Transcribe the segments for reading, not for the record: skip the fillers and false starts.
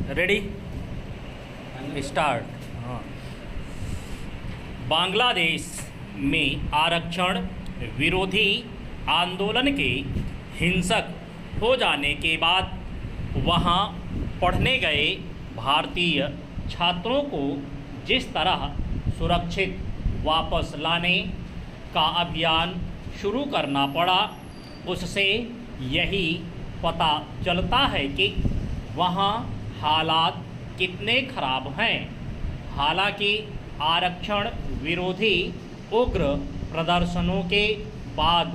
Ready start. हाँ, बांग्लादेश में आरक्षण विरोधी आंदोलन के हिंसक हो जाने के बाद वहाँ पढ़ने गए भारतीय छात्रों को जिस तरह सुरक्षित वापस लाने का अभियान शुरू करना पड़ा, उससे यही पता चलता है कि वहाँ हालात कितने खराब हैं। हालांकि आरक्षण विरोधी उग्र प्रदर्शनों के बाद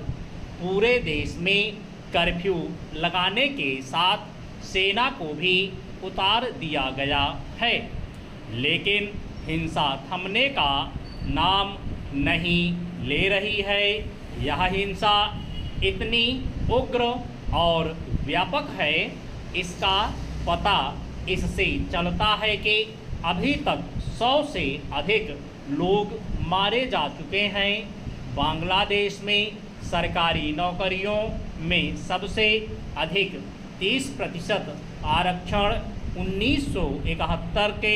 पूरे देश में कर्फ्यू लगाने के साथ सेना को भी उतार दिया गया है, लेकिन हिंसा थमने का नाम नहीं ले रही है। यह हिंसा इतनी उग्र और व्यापक है, इसका पता इससे चलता है कि अभी तक 100 से अधिक लोग मारे जा चुके हैं। बांग्लादेश में सरकारी नौकरियों में सबसे अधिक 30% आरक्षण 1971 के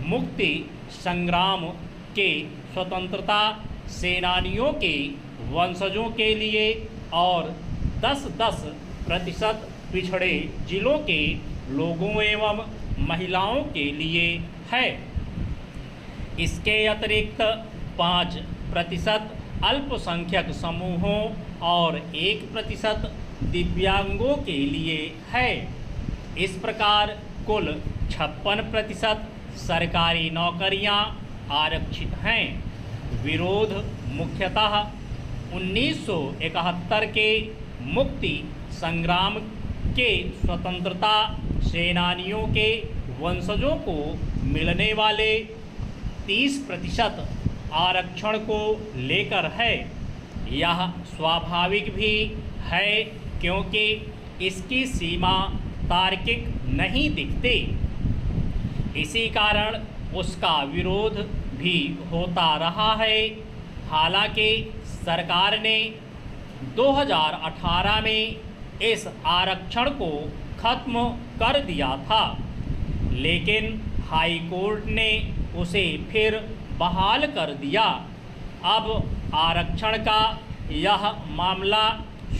मुक्ति संग्राम के स्वतंत्रता सेनानियों के वंशजों के लिए और 10% पिछड़े जिलों के लोगों एवं महिलाओं के लिए है। इसके अतिरिक्त 5% अल्पसंख्यक समूहों और 1% दिव्यांगों के लिए है। इस प्रकार कुल 56% सरकारी नौकरियां आरक्षित हैं। विरोध मुख्यतः 1971 के मुक्ति संग्राम के स्वतंत्रता सेनानियों के वंशजों को मिलने वाले 30% आरक्षण को लेकर है। यह स्वाभाविक भी है, क्योंकि इसकी सीमा तार्किक नहीं दिखती। इसी कारण उसका विरोध भी होता रहा है। हालांकि सरकार ने 2018 में इस आरक्षण को खत्म कर दिया था, लेकिन हाई कोर्ट ने उसे फिर बहाल कर दिया। अब आरक्षण का यह मामला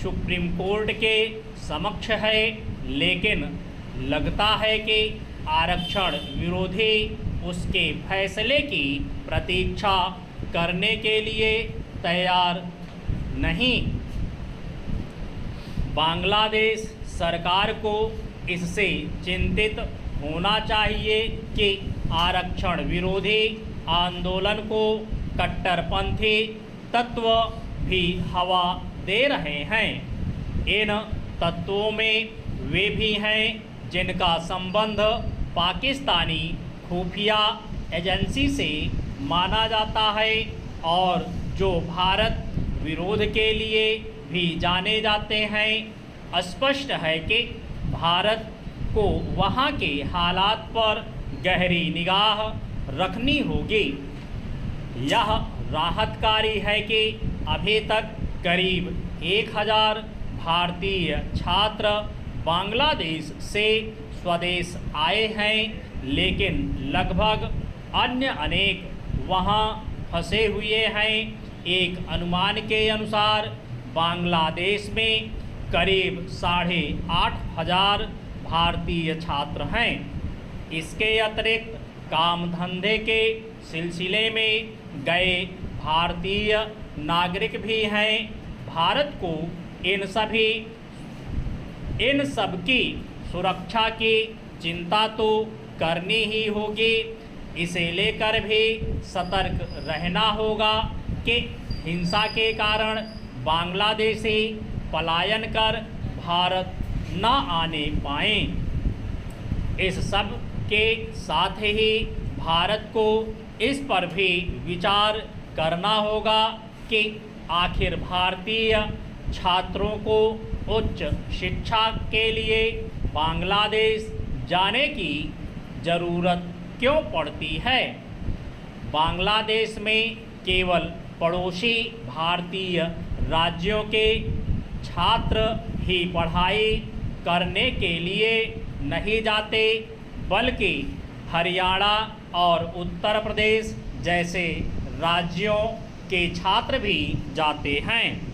सुप्रीम कोर्ट के समक्ष है, लेकिन लगता है कि आरक्षण विरोधी उसके फैसले की प्रतीक्षा करने के लिए तैयार नहीं। बांग्लादेश सरकार को इससे चिंतित होना चाहिए कि आरक्षण विरोधी आंदोलन को कट्टरपंथी तत्व भी हवा दे रहे हैं। इन तत्वों में वे भी हैं जिनका संबंध पाकिस्तानी खुफिया एजेंसी से माना जाता है और जो भारत विरोध के लिए भी जाने जाते हैं। स्पष्ट है कि भारत को वहाँ के हालात पर गहरी निगाह रखनी होगी। यह राहतकारी है कि अभी तक करीब 1000 भारतीय छात्र बांग्लादेश से स्वदेश आए हैं, लेकिन लगभग अन्य अनेक वहाँ फंसे हुए हैं। एक अनुमान के अनुसार बांग्लादेश में करीब 8500 भारतीय छात्र हैं। इसके अतिरिक्त काम धंधे के सिलसिले में गए भारतीय नागरिक भी हैं। भारत को इन सब की सुरक्षा की चिंता तो करनी ही होगी। इसे लेकर भी सतर्क रहना होगा कि हिंसा के कारण बांग्लादेशी पलायन कर भारत न आने पाएं। इस सब के साथ ही भारत को इस पर भी विचार करना होगा कि आखिर भारतीय छात्रों को उच्च शिक्षा के लिए बांग्लादेश जाने की ज़रूरत क्यों पड़ती है। बांग्लादेश में केवल पड़ोसी भारतीय राज्यों के छात्र ही पढ़ाई करने के लिए नहीं जाते, बल्कि हरियाणा और उत्तर प्रदेश जैसे राज्यों के छात्र भी जाते हैं।